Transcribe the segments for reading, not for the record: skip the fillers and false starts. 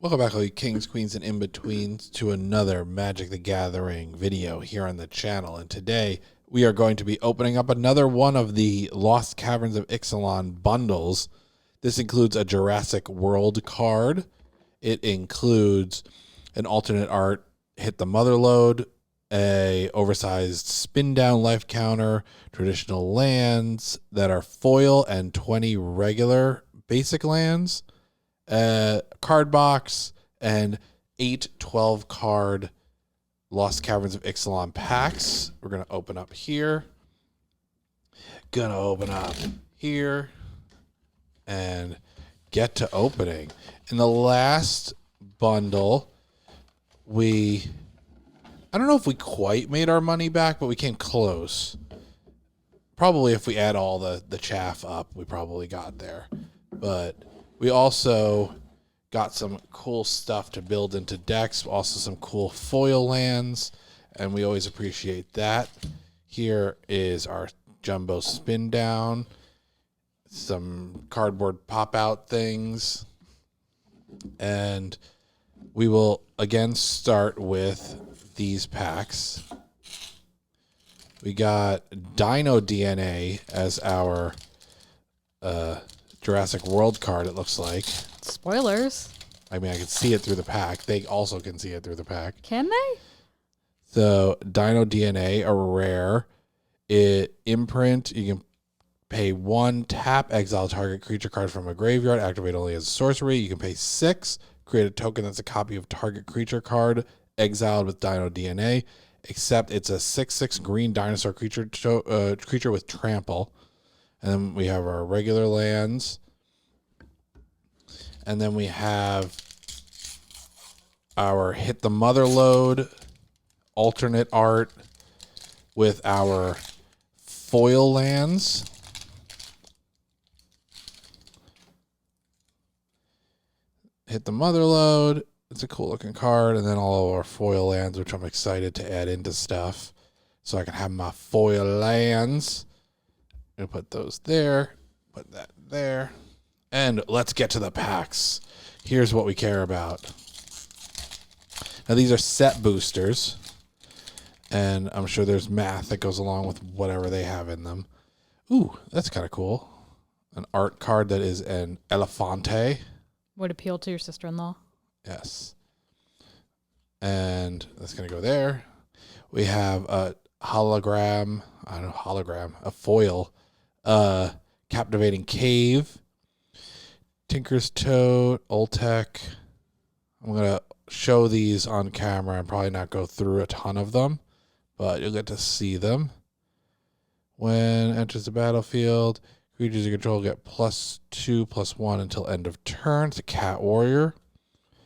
Welcome back, all you kings, queens, and in-betweens, to another Magic the Gathering video here on the channel. And today, we are going to be opening up another one of the Lost Caverns of Ixalan bundles. This includes a Jurassic World card. It includes an alternate art Hit the Mother Lode, a oversized spin down life counter, traditional lands that are foil, and 20 regular basic lands. Card box, and 8 12 card Lost Caverns of Ixalan packs. We're going to open up here. And get to opening. In the last bundle, I don't know if we quite made our money back, but we came close. Probably if we add all the chaff up, we probably got there. But we also got some cool stuff to build into decks, also some cool foil lands, and we always appreciate that. Here is our jumbo spin down, some cardboard pop out things, and we will again start with these packs. We got Dino DNA as our Jurassic World card, it looks like. Spoilers. I mean, I can see it through the pack. They also can see it through the pack. Can they? So, Dino DNA, a rare. Imprint, you can pay 1, tap, exile target creature card from a graveyard, activate only as a sorcery. You can pay 6, create a token that's a copy of target creature card, exiled with Dino DNA, except it's a 6/6 green dinosaur creature with trample. And then we have our regular lands. And then we have our Hit the Mother Lode alternate art with our foil lands. Hit the Mother Lode. It's a cool looking card. And then all of our foil lands, which I'm excited to add into stuff. So I can have my foil lands. I'm going to put those there. Put that there. And let's get to the packs. Here's what we care about. Now, these are set boosters. And I'm sure there's math that goes along with whatever they have in them. Ooh, that's kind of cool. An art card that is an Elefante. Would appeal to your sister-in-law. Yes. And that's going to go there. We have a hologram. A foil. Captivating Cave. Tinker's Toad, Ultec. I'm going to show these on camera and probably not go through a ton of them, but you'll get to see them. When enters the battlefield, creatures you control get +2/+1 until end of turn. It's a Cat Warrior.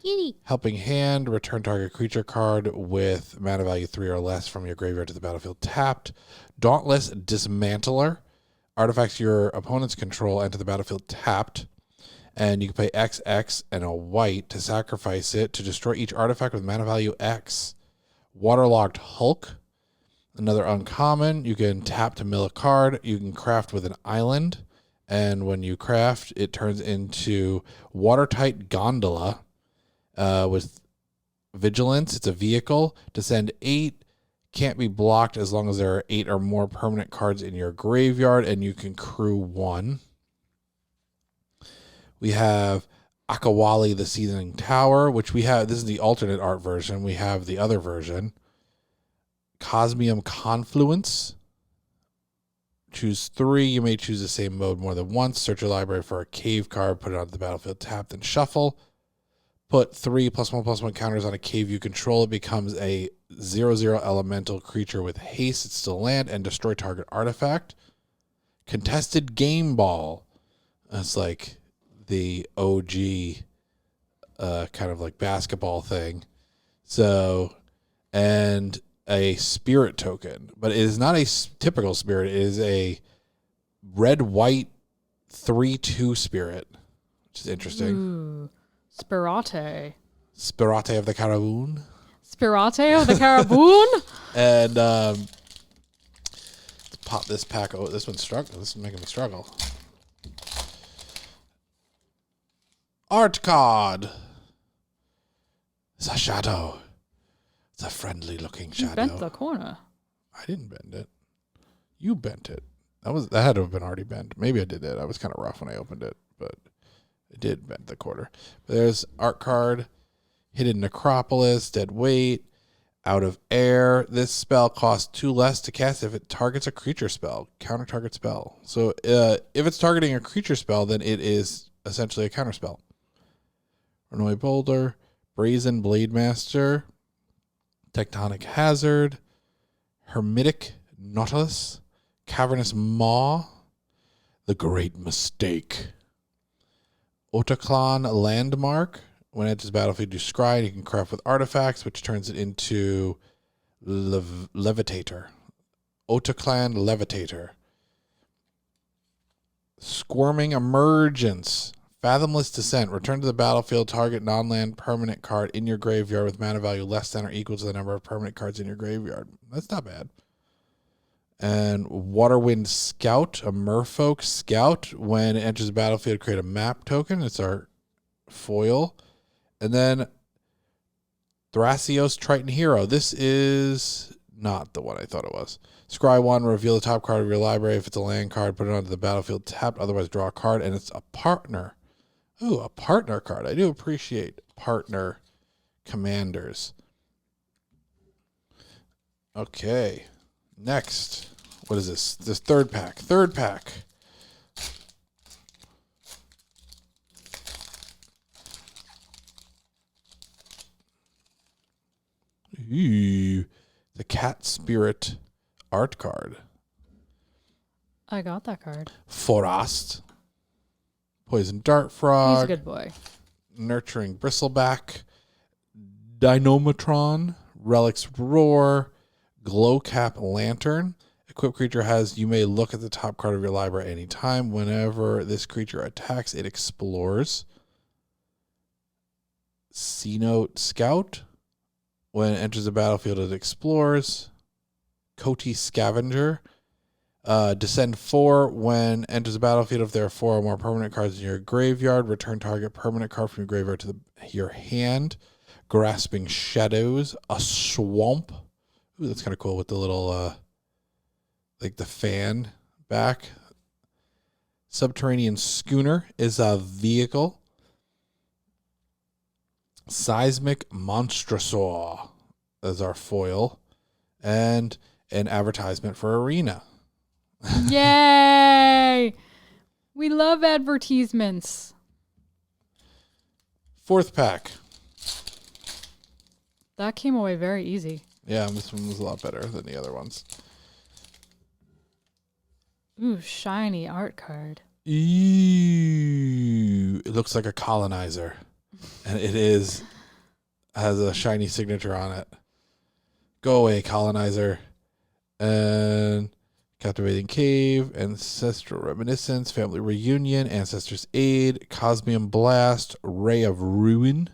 Kitty. Helping Hand, return target creature card with mana value 3 or less from your graveyard to the battlefield tapped. Dauntless Dismantler. Artifacts your opponents control enter the battlefield tapped. And you can pay XX and a white to sacrifice it to destroy each artifact with mana value X. Waterlogged Hulk. Another uncommon. You can tap to mill a card. You can craft with an island. And when you craft, it turns into Watertight Gondola with Vigilance. It's a vehicle. To send 8. Can't be blocked as long as there are 8 or more permanent cards in your graveyard. And you can crew 1. We have Akawali, the Seething Tower, which we have. This is the alternate art version. We have the other version. Cosmium Confluence. Choose 3. You may choose the same mode more than once. Search your library for a cave card. Put it onto the battlefield. Tap, then shuffle. Put 3 +1/+1 counters on a cave you control. It becomes a 0/0 elemental creature with haste. It's still land and destroy target artifact. Contested Game Ball. That's like the OG kind of like basketball thing. So, and a spirit token, but it is not a typical spirit. It is a red-white 3/2 spirit, which is interesting. Ooh, Spirate. Spirate of the Caraboon. Spirate of the Caraboon? And let's pop this pack. Oh, this one's struggling. This is making me struggle. Art card. It's a shadow. It's a friendly looking You shadow. bent the corner. I didn't bend it. You bent it. That had to have been already bent. Maybe I did that. I was kind of rough when I opened it, but it did bend the quarter. But there's art card, Hidden Necropolis, Dead Weight, Out of Air. This spell costs 2 less to cast if it targets a creature spell, counter target spell. So if it's targeting a creature spell, then it is essentially a counter spell. Renoi Boulder, Brazen Blade Master, Tectonic Hazard, Hermitic Nautilus, Cavernous Maw, The Great Mistake, Otaclan Landmark. When it enters the battlefield, you scry, and you can craft with artifacts, which turns it into Levitator. Otaclan Levitator. Squirming Emergence. Fathomless Descent. Return to the battlefield, target non-land permanent card in your graveyard with mana value less than or equal to the number of permanent cards in your graveyard. That's not bad. And Waterwind Scout, a Merfolk Scout. When it enters the battlefield, create a map token. It's our foil. And then Thrasios Triton Hero. This is not the one I thought it was. Scry 1, reveal the top card of your library. If it's a land card, put it onto the battlefield tapped. Otherwise, draw a card. And it's a partner. Ooh, a partner card. I do appreciate partner commanders. Okay. Next. What is this? This third pack. Third pack. Ooh, the Cat Spirit art card. I got that card. Forast. Poison Dart Frog. He's a good boy. Nurturing Bristleback. Dynamitron. Relic's Roar. Glowcap Lantern. Equipped creature has, you may look at the top card of your library any time. Whenever this creature attacks, it explores. C-Note Scout. When it enters the battlefield, it explores. Coty Scavenger. Descend 4. When enters the battlefield, if there are 4 or more permanent cards in your graveyard, return target permanent card from your graveyard to your hand. Grasping Shadows. A Swamp. Ooh, that's kind of cool with the little, like the fan back. Subterranean Schooner is a vehicle. Seismic Monstrosaur as our foil. And an advertisement for Arena. Yay! We love advertisements. Fourth pack. That came away very easy. Yeah, this one was a lot better than the other ones. Ooh, shiny art card. Ew. It looks like a colonizer. And it has a shiny signature on it. Go away, colonizer. And Captivating Cave, Ancestral Reminiscence, Family Reunion, Ancestors Aid, Cosmium Blast, Ray of Ruin,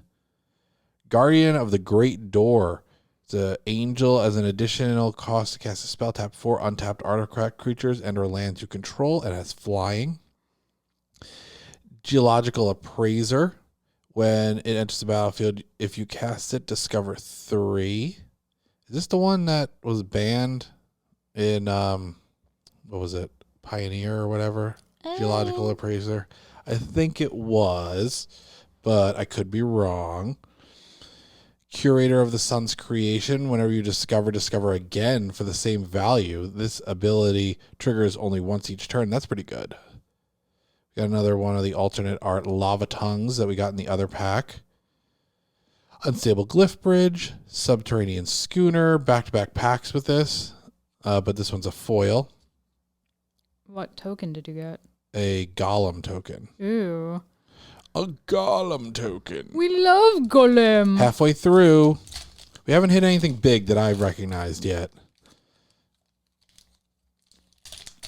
Guardian of the Great Door. It's an angel as an additional cost to cast a spell. Tap 4 untapped artifact creatures and or lands you control, and has flying. Geological Appraiser. When it enters the battlefield, if you cast it, discover 3. Is this the one that was banned in, what was it, Pioneer or whatever? Geological Appraiser. I think it was, but I could be wrong. Curator of the Sun's Creation. Whenever you discover again for the same value. This ability triggers only once each turn. That's pretty good. We got another one of the alternate art Lava Tongues that we got in the other pack. Unstable Glyph Bridge. Subterranean Schooner. Back-to-back packs with this. But this one's a foil. What token did you get? A Golem token. Ooh. A Golem token. We love Golem. Halfway through. We haven't hit anything big that I've recognized yet.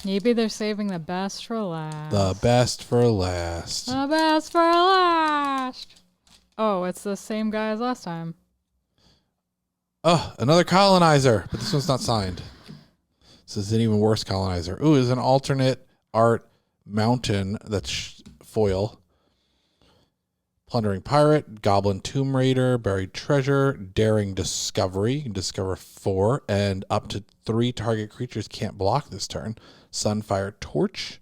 Maybe they're saving the best for last. The best for last. The best for last. Oh, it's the same guy as last time. Oh, another colonizer. But this one's not signed. This is an even worse colonizer. Ooh, there's an alternate art mountain that's foil. Plundering Pirate, Goblin Tomb Raider, Buried Treasure, Daring Discovery. You can discover 4, and up to 3 target creatures can't block this turn. Sunfire Torch,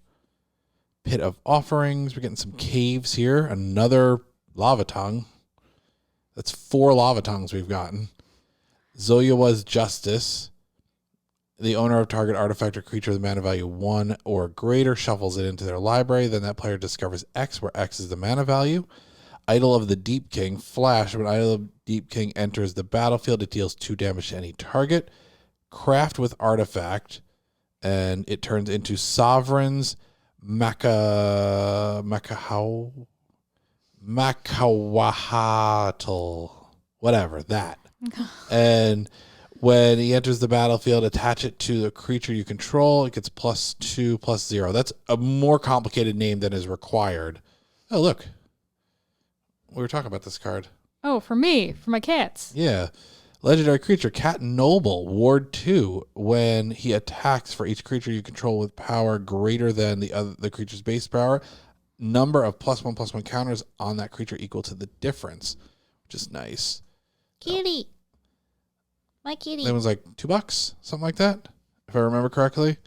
Pit of Offerings. We're getting some caves here. Another Lava Tongue. That's 4 Lava Tongues we've gotten. Zoyawa's Justice. The owner of target artifact or creature with mana value 1 or greater shuffles it into their library. Then that player discovers X, where X is the mana value. Idol of the Deep King. Flash. When Idol of the Deep King enters the battlefield, it deals 2 damage to any target. Craft with artifact. And it turns into Sovereign's Makawahatl. Whatever, that. And when he enters the battlefield, attach it to the creature you control. It gets +2/+0. That's a more complicated name than is required. Oh, look. We were talking about this card. Oh, for me, for my cats. Yeah. Legendary creature, Cat Noble, Ward 2. When he attacks for each creature you control with power greater than the creature's base power, number of +1/+1 counters on that creature equal to the difference, which is nice. Kitty. My kitty. That was like $2, something like that, if I remember correctly.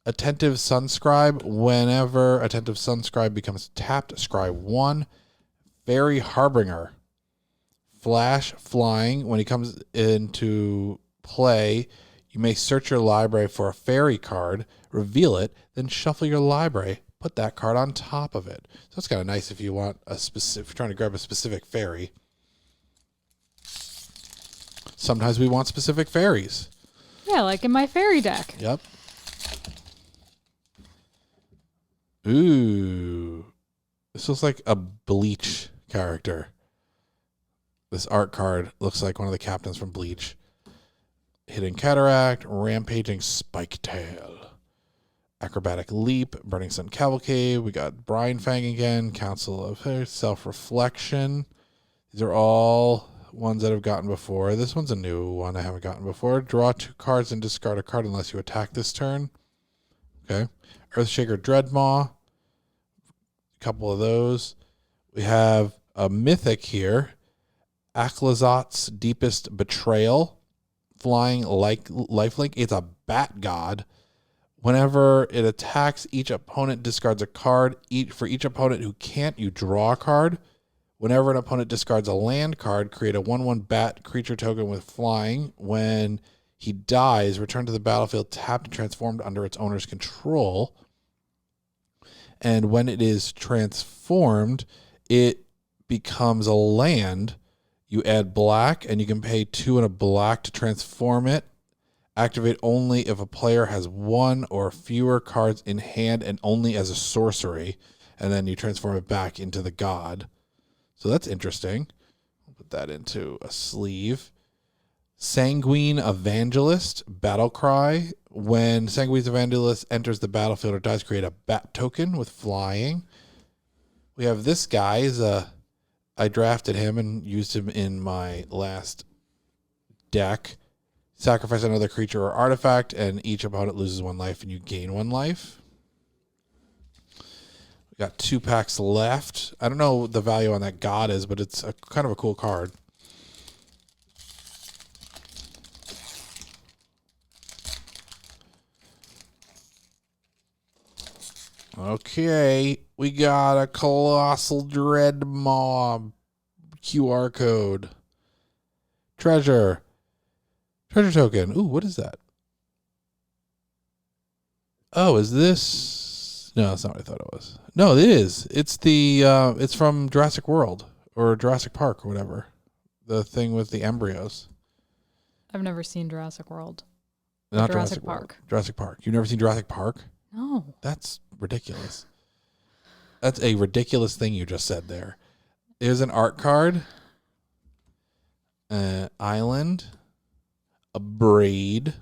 Attentive Sunscribe. Whenever Attentive Sunscribe becomes tapped, scry 1. Fairy Harbinger. Flash, flying. When he comes into play, you may search your library for a fairy card, reveal it, then shuffle your library. Put that card on top of it. So it's kind of nice if you want if you're trying to grab a specific fairy. Sometimes we want specific fairies. Yeah, like in my fairy deck. Yep. Ooh. This looks like a Bleach character. This art card looks like one of the captains from Bleach. Hidden Cataract, Rampaging Spiketail, Acrobatic Leap, Burning Sun Cavalcade. We got Brine Fang again, Council of Self-Reflection. These are all ones that I've gotten before. This one's a new one I haven't gotten before. Draw 2 cards and discard a card unless you attack this turn. Okay. Earthshaker Dreadmaw. A couple of those. We have a mythic here. Aklazot's Deepest Betrayal. Flying like lifelink. It's a bat god. Whenever it attacks, each opponent discards a card. For each opponent who can't, you draw a card. Whenever an opponent discards a land card, create a 1/1 bat creature token with flying. When he dies, return to the battlefield tapped and transformed under its owner's control. And when it is transformed, it becomes a land. You add black, and you can pay 2 and a black to transform it. Activate only if a player has 1 or fewer cards in hand and only as a sorcery. And then you transform it back into the god. So that's interesting. I'll put that into a sleeve. Sanguine Evangelist, Battlecry. When Sanguine Evangelist enters the battlefield or dies, create a bat token with flying. We have this guy. I drafted him and used him in my last deck. Sacrifice another creature or artifact, and each opponent loses 1 life, and you gain 1 life. We got 2 packs left. I don't know what the value on that god is, but it's kind of a cool card. Okay, we got a Colossal Dreadmaw QR code. Treasure token. Ooh, what is that? Oh, is this? No, that's not what I thought it was. No, it is. It's it's from Jurassic World or Jurassic Park or whatever. The thing with the embryos. I've never seen Jurassic World. Not Jurassic World. Park. Jurassic Park. You've never seen Jurassic Park? No. That's ridiculous. That's a ridiculous thing you just said there. There's an art card. Island. A braid.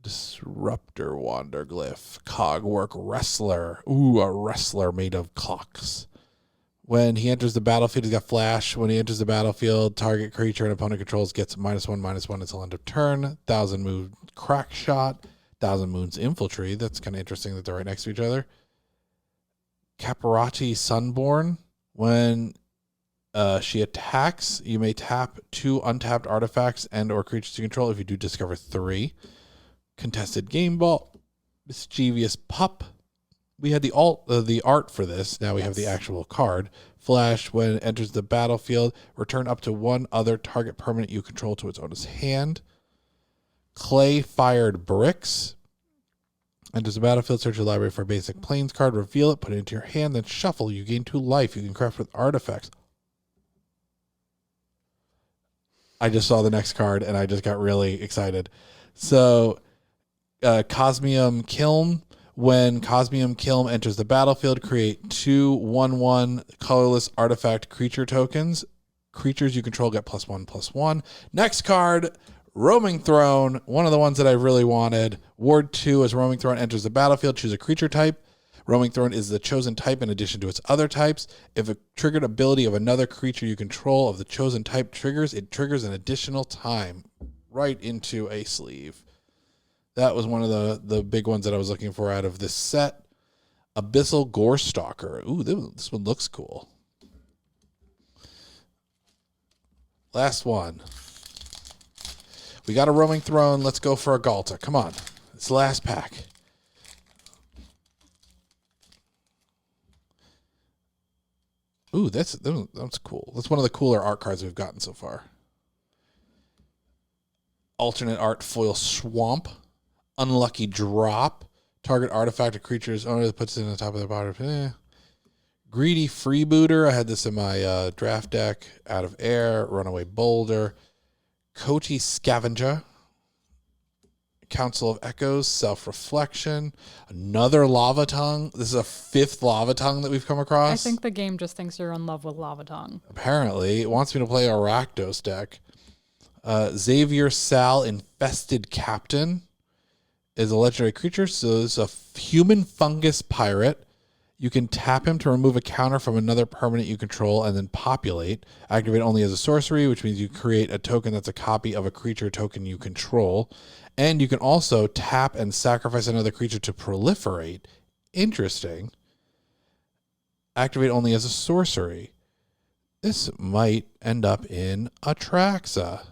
Disruptor Wanderglyph. Cogwork Wrestler. Ooh, a wrestler made of clocks. When he enters the battlefield, he's got flash. When he enters the battlefield, target creature and opponent controls gets -1/-1 until end of turn. 1,000 Moon Crack Shot. 1,000 Moons Infiltrate. That's kind of interesting that they're right next to each other. Caparati Sunborn. When she attacks, you may tap 2 untapped artifacts and or creatures you control. If you do, discover 3. Contested Game Ball. Mischievous Pup. We had the art for this. Now we have the actual card. Flash, when it enters the battlefield, return up to 1 other target permanent you control to its owner's hand. Clay-Fired Bricks. Enters the battlefield, search your library for a basic plains card, reveal it, put it into your hand, then shuffle. You gain 2 life. You can craft with artifacts. I just saw the next card, and I just got really excited. So, Cosmium Kiln. When Cosmium Kiln enters the battlefield, create 2 1/1 colorless artifact creature tokens. Creatures you control get +1/+1. Next card, Roaming Throne. One of the ones that I really wanted. Ward 2, as Roaming Throne enters the battlefield, choose a creature type. Roaming Throne is the chosen type in addition to its other types. If a triggered ability of another creature you control of the chosen type triggers, it triggers an additional time right into a sleeve. That was one of the big ones that I was looking for out of this set. Abyssal Gorestalker. Ooh, this one looks cool. Last one. We got a Roaming Throne. Let's go for a Galta. Come on. It's the last pack. Ooh, that's cool. That's one of the cooler art cards we've gotten so far. Alternate art foil Swamp. Unlucky Drop. Target artifact or creature's owner that puts it in the top of the bottom. Greedy Freebooter. I had this in my draft deck. Out of Air. Runaway Boulder. Coty Scavenger. Council of Echoes. Self-Reflection. Another Lava Tongue. This is a 5th Lava Tongue that we've come across. I think the game just thinks you're in love with Lava Tongue. Apparently. It wants me to play a Rakdos deck. Xavier Sal Infested Captain is a legendary creature. So it's a human fungus pirate. You can tap him to remove a counter from another permanent you control and then populate. Activate only as a sorcery, which means you create a token that's a copy of a creature token you control. And you can also tap and sacrifice another creature to proliferate. Interesting. Activate only as a sorcery. This might end up in Atraxa.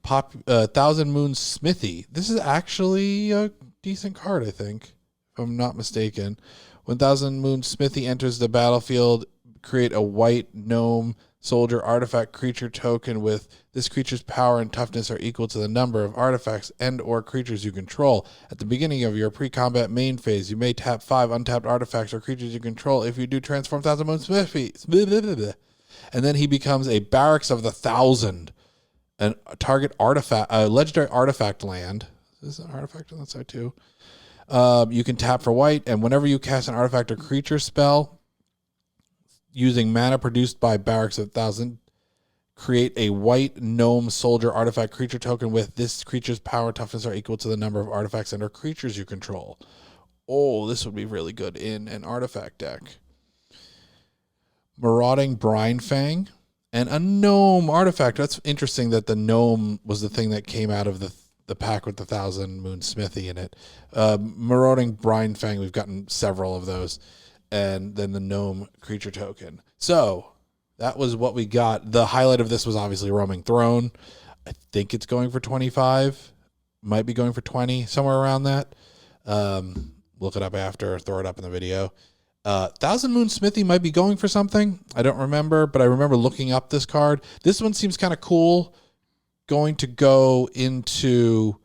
Thousand Moon Smithy. This is actually a decent card, I think, if I'm not mistaken. When Thousand Moon Smithy enters the battlefield, create a white gnome soldier artifact creature token with this creature's power and toughness are equal to the number of artifacts and or creatures you control. At the beginning of your pre-combat main phase, you may tap 5 untapped artifacts or creatures you control. If you do, transform Thousand Moon Smithy. And then he becomes a Barracks of the Thousand. An target artifact, a legendary artifact land. Is this an artifact on that side too? You can tap for white, and whenever you cast an artifact or creature spell using mana produced by Barracks of 1,000, create a white gnome soldier artifact creature token with this creature's power and toughness are equal to the number of artifacts and or creatures you control. Oh, this would be really good in an artifact deck. Marauding Brinefang. And a gnome artifact. That's interesting that the gnome was the thing that came out of the pack with the Thousand Moon Smithy in it. Marauding Brinefang, we've gotten several of those. And then the gnome creature token. So that was what we got. The highlight of this was obviously Roaming Throne. I think it's going for 25. Might be going for 20, somewhere around that. Look it up after, throw it up in the video. Thousand Moon Smithy might be going for something. I don't remember, but I remember looking up this card. This one seems kind of cool. Going to go into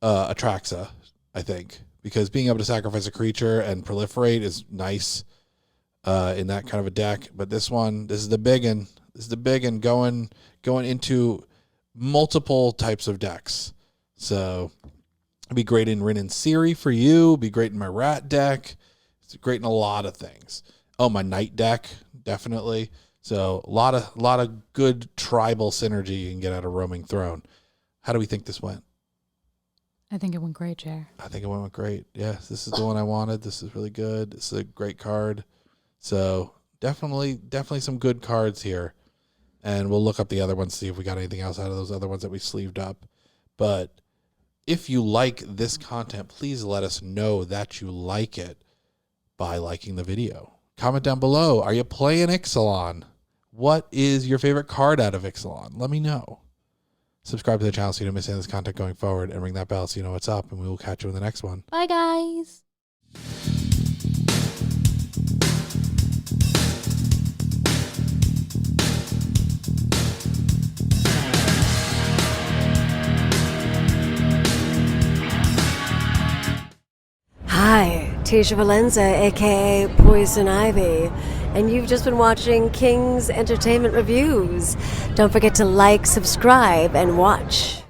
Atraxa, I think, because being able to sacrifice a creature and proliferate is nice in that kind of a deck. But this is the big one. This is the big one going into multiple types of decks. So it'd be great in Rin and Siri for you. It'd be great in my Rat deck. It's great in a lot of things. Oh, my Knight deck, definitely. So a lot of good tribal synergy you can get out of Roaming Throne. How do we think this went? I think it went great, Jer. I think it went great. Yeah, this is the one I wanted. This is really good. This is a great card. So definitely some good cards here. And we'll look up the other ones, see if we got anything else out of those other ones that we sleeved up. But if you like this content, please let us know that you like it by liking the video. Comment down below. Are you playing Ixalan? What is your favorite card out of Ixalan? Let me know. Subscribe to the channel so you don't miss any of this content going forward, and ring that bell so you know what's up, and we will catch you in the next one. Bye, guys. Hi, Tisha Valenza, aka Poison Ivy, and you've just been watching King's Entertainment Reviews. Don't forget to like, subscribe, and watch.